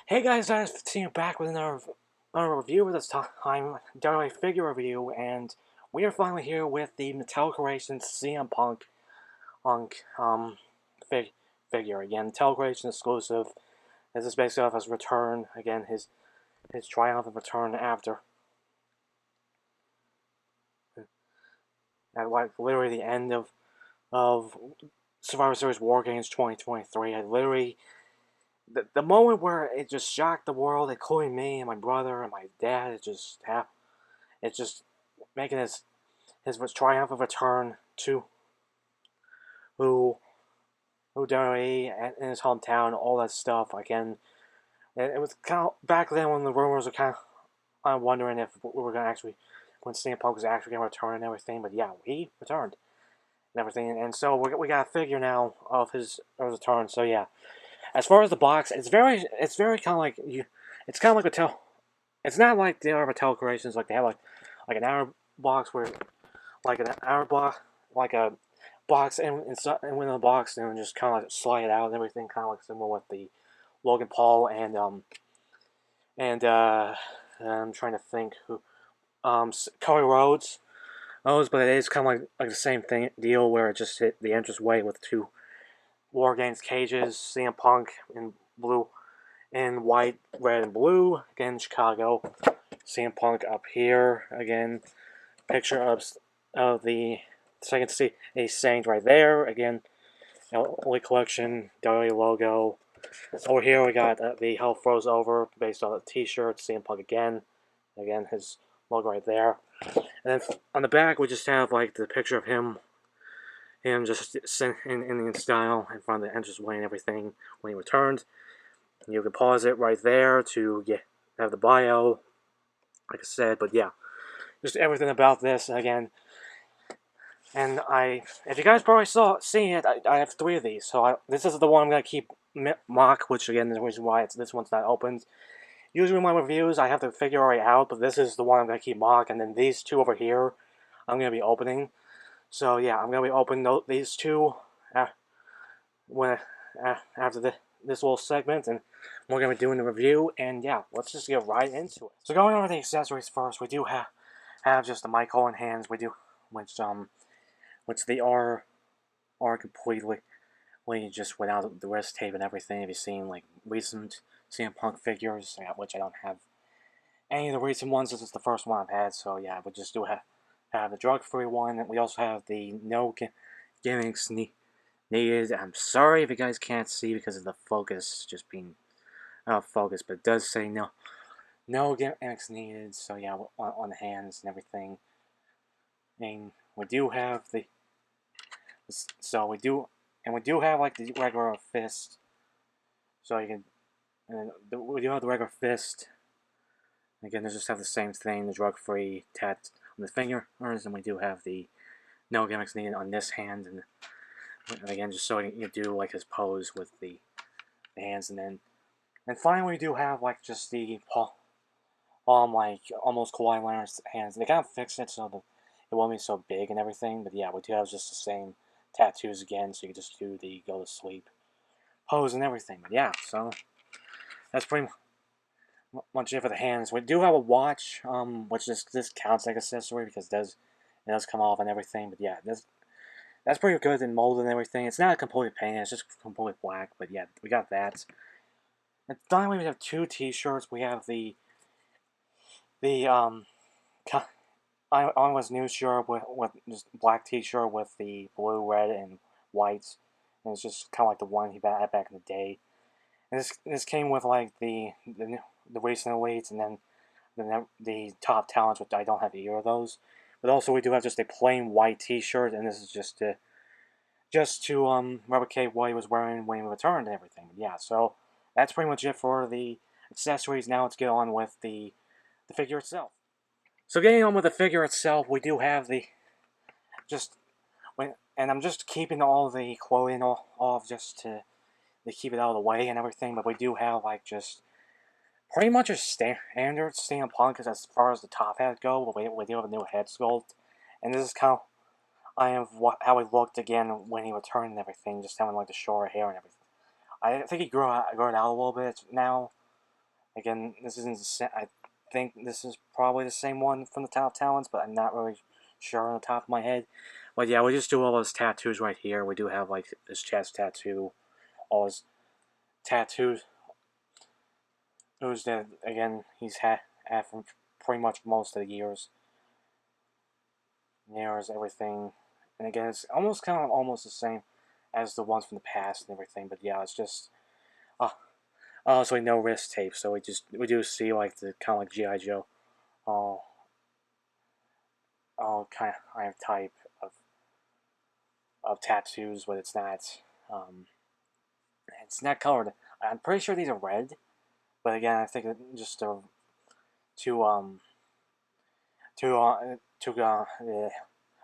Hey guys, nice to see you back with another review. This time, WWE figure review, and we are finally here with the Mattel Creations CM Punk fig, figure again. Mattel Creations exclusive. This is basically off his return again, his triumphant return after at like literally the end of Survivor Series War Games 2023. I literally the moment where it just shocked the world, including me and my brother and my dad. It's just making his triumphant return to who who WWE in his hometown, all that stuff. Again, it was kind of back then when the rumors were kind of I'm wondering if we were gonna actually when CM Punk was actually gonna return and everything. But yeah, he returned and everything, and so we got a figure now of his return. So yeah, as far as the box, it's very kind of like you. It's kind of like Mattel. It's not like the other Mattel creations, like they have like an hour box where like an hour block, like a box and within the box, and just kind of like slide it out and everything, kind of like similar with the Logan Paul and I'm trying to think who Cody Rhodes. Those, but it is kind of like the same thing deal where it just hit the entrance way with two War Games cages, CM Punk in blue, in white, red, and blue. Again, Chicago. CM Punk up here again. Picture of the second see a Saint right there again. Elite Collection WWE logo. Over here we got the Hell Froze Over based on the T-shirt. CM Punk again his logo right there. And then on the back we just have like the picture of him just in Indian style in front of the entranceway and everything when he returned. You can pause it right there to have the bio, like I said. But yeah, just everything about this again. And if you guys probably seen it, I have three of these. So this is the one I'm gonna keep mock, which again is the reason why this one's not opened. Usually in my reviews, I have the figure already out, but this is the one I'm gonna keep mock, and then these two over here, I'm gonna be opening. So yeah, I'm gonna be opening these two when after this little segment, and we're gonna be doing the review. And yeah, let's just get right into it. So going over the accessories first, we do have just the mic holding hands. We do which they are completely just without the wrist tape and everything. If you've seen like recent CM Punk figures, which I don't have any of the recent ones, this is the first one I've had. So yeah, we just do have the drug-free one, and we also have the no gimmicks needed. I'm sorry if you guys can't see because of the focus just being out of focus, but it does say no gimmicks needed. So yeah, on the hands and everything, and we do have the so we do have like the regular fist. So you can, we do have the regular fist. Again, they just have the same thing, the drug-free tat on the fingers, and we do have the no gimmicks needed on this hand, and again, just so you do like his pose with the hands, and finally we do have like just the like almost Kawhi Leonard's hands. They kind of fixed it so that it won't be so big and everything, but yeah, we do have just the same tattoos again, so you can just do the go to sleep pose and everything. But yeah, so that's pretty much it for the hands. We do have a watch, which this counts like accessory because it does come off and everything. But yeah, that's pretty good in mold and everything. It's not completely painted; it's just completely black. But yeah, we got that. And finally, we have two T-shirts. We have the I was new shirt with just black T-shirt with the blue, red, and white, and it's just kind of like the one he had back in the day. And this came with like the recent elites, and then the top talents, which I don't have either of those. But also we do have just a plain white T-shirt, and this is just to replicate what he was wearing when he returned and everything. But yeah, so that's pretty much it for the accessories. Now let's get on with the figure itself. So getting on with the figure itself, we do have the just and I'm just keeping all the clothing off just to keep it out of the way and everything. But we do have like just pretty much a standard CM Punk as far as the top hat go. But we do have a new head sculpt, and this is kind of how he looked again when he returned and everything, just having like the short hair and everything. I think he grew it out a little bit now, Again, this isn't I think this is probably the same one from the top talents, but I'm not really sure on the top of my head. But yeah, we just do all those tattoos right here. We do have like this chest tattoo, all his tattoos. Who's that again? He's had from pretty much most of the years, everything. And again, it's almost kind of almost the same as the ones from the past and everything. But yeah, it's just so no wrist tape. So we do see like the kind of like GI Joe, all kind of I have type of tattoos, but um, it's not colored. I'm pretty sure these are red, but again, I think just to to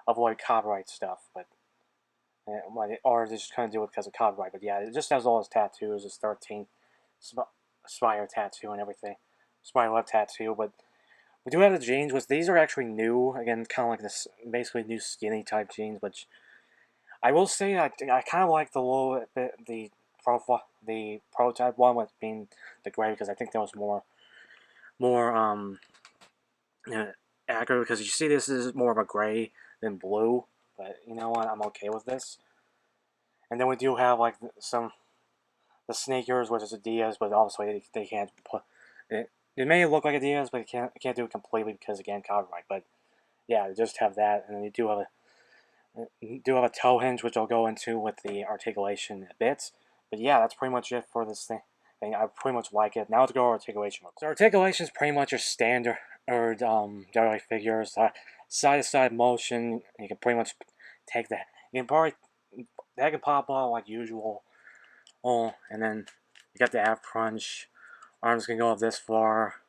avoid copyright stuff, but or they just kind of do it because of copyright. But yeah, it just has all his tattoos, his 13 Spire tattoo and everything, Spire Web tattoo. But we do have the jeans, which these are actually new. Again, kind of like this, basically new skinny type jeans. Which I will say, I kind of like the little bit the prototype one with being the gray because I think that was more accurate. Because you see, this is more of a gray than blue. But you know what? I'm okay with this. And then we do have like the sneakers, which is Adidas, but obviously they can't put it. It may look like Adidas, but it can't do it completely because again copyright. But yeah, they just have that, and then you do have a toe hinge, which I'll go into with the articulation a bit. But yeah, that's pretty much it for this thing. I pretty much like it. Now let's go articulation. So articulation is pretty much your standard WWE figures. Side to side motion. You can pretty much take that. You can probably that can pop out like usual. Oh, and then you got the ab crunch. Arms can go up this far,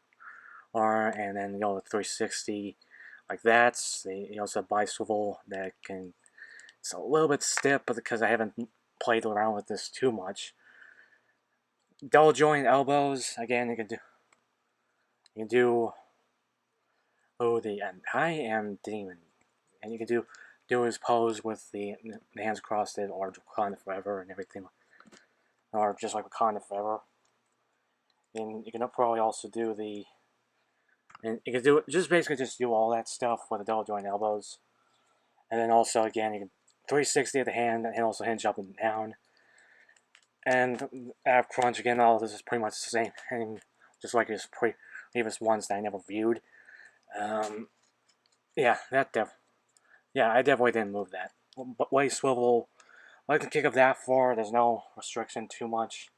and then you go to 360 like that. You also have biswivel that can. It's a little bit stiff, but because I haven't played around with this too much. Double joint elbows again. You can do. You can do. Oh, the I am demon, and you can do his pose with the hands crossed or Wakanda Forever and everything, or just like Wakanda Forever. And you can probably also do the. And you can do it just basically just do all that stuff with the double joint elbows, and then also again you can 360 at the hand and also hinge up and down. And ab crunch again. All this is pretty much the same, and just like his previous ones that I never viewed. Um, yeah, I definitely didn't move that. But waist swivel, I can kick up that far. There's no restriction too much.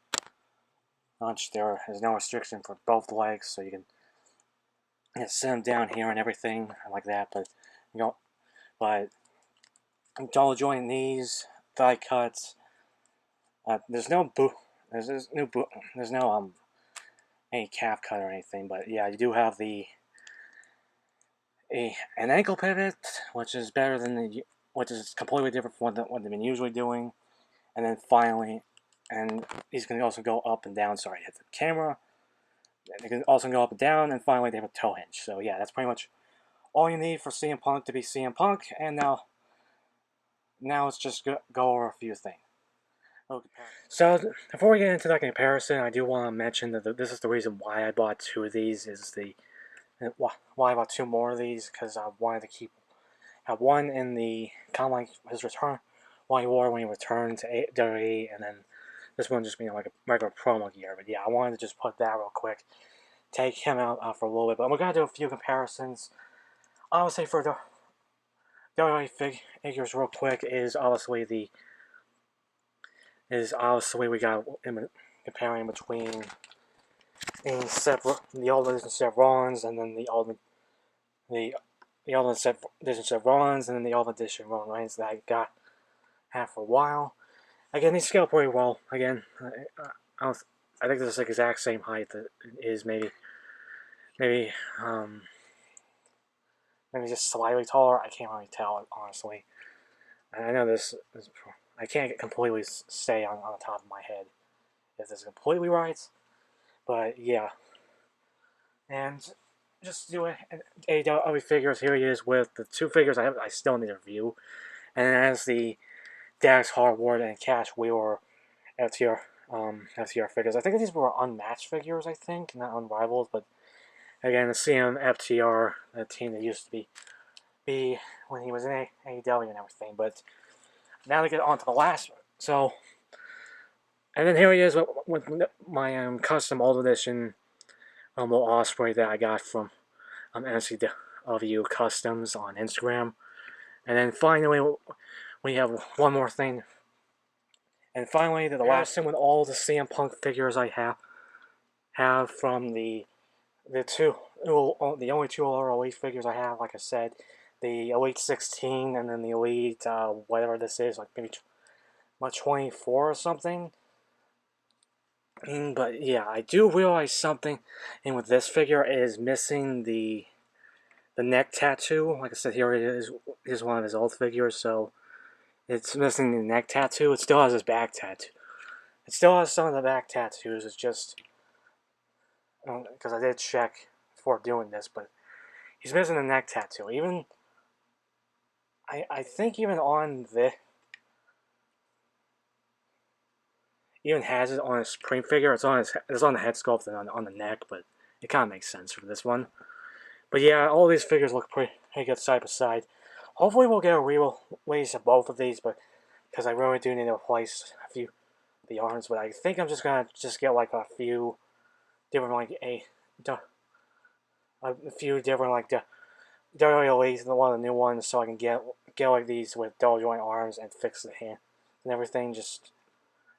There's no restriction for both legs, so you can sit them down here and everything like that. But you know, but double joint knees, thigh cuts. There's no boot. There's no any calf cut or anything. But yeah, you do have an ankle pivot, which is better than which is completely different from what they've been usually doing. And then finally, and he's going to also go up and down. Sorry, I hit the camera. They can also go up and down, and finally they have a toe hinge. So yeah, that's pretty much all you need for CM Punk to be CM Punk. And now let's just go over a few things. Okay. So before we get into that comparison, I do want to mention that this is the reason why I bought two of these. Why I bought two more of these, because I wanted to have one in the kind of like his return, what he wore when he returned to WWE, and then this one just being like a regular promo gear. But yeah, I wanted to just put that real quick, take him out for a little bit. But we're gonna do a few comparisons. Obviously, for the WWE figures, real quick, is obviously we got comparing between the old edition Seth Rollins and then the old edition Seth Rollins and then the old edition Roman Reigns that I had for a while. Again, they scale pretty well. Again, I think this is the exact same height that is maybe just slightly taller. I can't really tell, honestly. I know this is, I can't completely say on the top of my head if this is completely right, but yeah. And just do AEW figures. Here he is with the two figures I still need to review, and as the Dax Harwood and Cash Wheeler out here FTR figures. I think these were unmatched figures, I think, not unrivaled, but again, the CM FTR, the team that used to be when he was in AEW and everything. But now to get on to the last one. So, and then here he is with my custom old edition Will Ospreay that I got from NCW Customs on Instagram. And then finally, we have one more thing. And finally, the last thing with all the CM Punk figures I have from the only two Elite figures I have, like I said, the Elite 16 and then the Elite whatever this is, like maybe 24 or something. But yeah, I do realize something, and with this figure, it is missing the neck tattoo. Like I said, here it is one of his old figures, so it's missing the neck tattoo. It still has his back tattoo. It still has some of the back tattoos. It's just because I did check before doing this, but he's missing the neck tattoo. Even I think even on the even has it on his Supreme figure. It's on the head sculpt and on the neck, but it kind of makes sense for this one. But yeah, all these figures look pretty good side by side. Hopefully we'll get a release of both of these, but because I really do need to replace a few of the arms. But I think I'm just gonna get like a few different like a few different like WWEs and one of the new ones, so I can get like these with double joint arms and fix the hand and everything.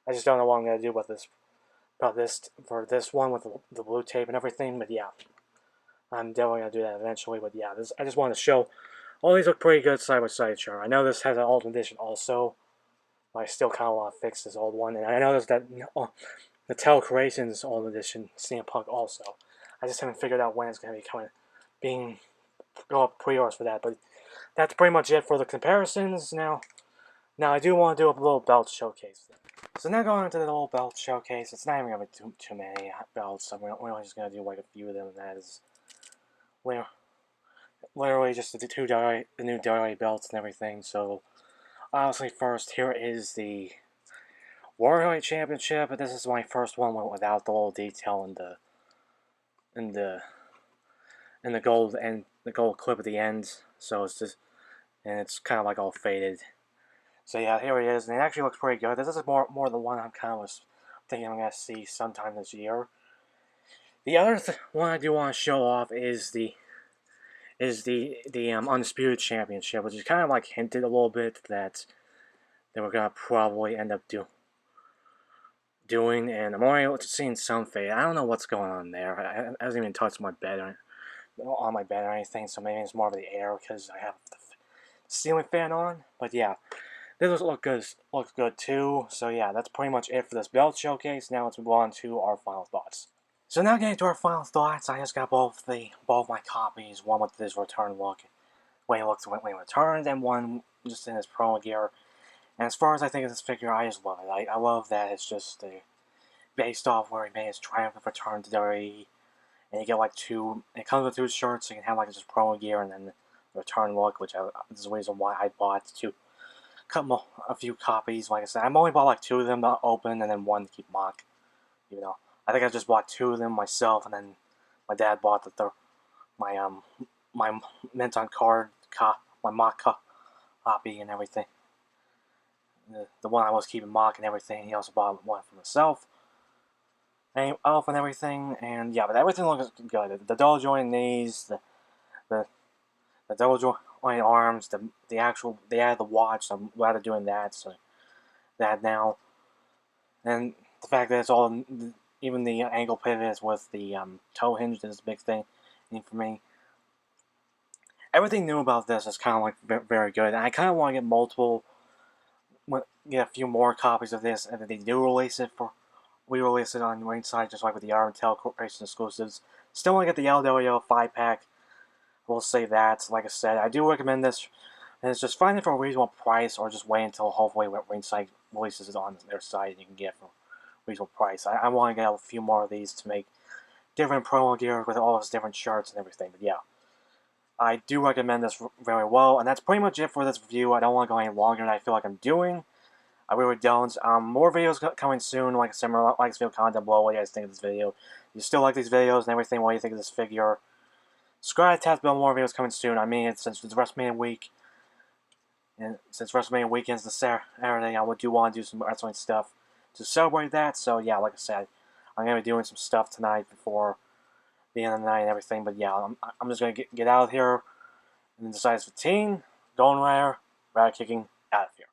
I just don't know what I'm gonna do about this for this one with the blue tape and everything. But yeah, I'm definitely gonna do that eventually. But yeah, I just want to show all these look pretty good side by side. Sure, I know this has an Ultimate Edition also, but I still kind of want to fix this old one. And I noticed that Mattel Creations Ultimate Edition CM Punk also. I just haven't figured out when it's gonna be being go up pre-orders for that. But that's pretty much it for the comparisons. Now I do want to do a little belt showcase. So now going into the little belt showcase, it's not even going to be too many belts. We're only just going to do like a few of them, and that is literally just the new WWE belts and everything. So obviously first, here is the Warrior Championship, but this is my first one without the little detail in the gold clip at the end. So it's just, and it's kind of like all faded. So yeah, here it is, and it actually looks pretty good. This is more the one I'm kind of thinking I'm gonna see sometime this year. The other one I do want to show off is the Undisputed Championship, which is kind of like hinted a little bit that they were gonna probably end up doing, and I'm already seeing some fade. I don't know what's going on there. I haven't even touched my bed on my bed or anything, so maybe it's more of the air because I have the ceiling fan on. But yeah. This looks good too. So yeah, that's pretty much it for this belt showcase. Now let's move on to our final thoughts. So now getting to our final thoughts, I just got both my copies. One with this return look, way it looks when he returned, and one just in his promo gear. And as far as I think of this figure, I just love it. I love that it's just based off where he made his triumphant return to WWE, and you get like two. It comes with two shirts, so you can have like just promo gear and then the return look, which is the reason why I bought two. A few copies. Like I said, I've only bought like two of them to open and then one to keep mock. You know, I think I just bought two of them myself, and then my dad bought my mint on card my mock copy and everything. The one I was keeping mock and everything. He also bought one for himself and everything. And yeah, but everything looks good. The double joint knees, the double joint arms, they added the watch. So I'm glad they're doing that. So that now, and the fact that it's all, even the ankle pivots with the toe hinge is a big thing for me. Everything new about this is kind of like very good, and I kind of want to get a few more copies of this, and if they do release it we release it on Ringside, just like with the Mattel Corporation exclusives. Still want to get the LWO 5-pack. We'll say that. Like I said, I do recommend this, and it's just find it for a reasonable price, or just wait until hopefully Ringside releases it on their site and you can get it for a reasonable price. I want to get a few more of these to make different promo gear with all those different shirts and everything. But yeah, I do recommend this very well, and that's pretty much it for this review. I don't want to go any longer than I feel like I'm doing. I really don't. More videos coming soon. Like I said, like this video, comment down below what you guys think of this video. If you still like these videos and everything, what do you think of this figure? Subscribe, tap the bell, more videos coming soon. I mean, since it's WrestleMania week, and since WrestleMania weekend's the Saturday, I do want to do some wrestling stuff to celebrate that. So yeah, like I said, I'm gonna be doing some stuff tonight before the end of the night and everything. But yeah, I'm just gonna get out of here and decide 15, going rare, kicking out of here.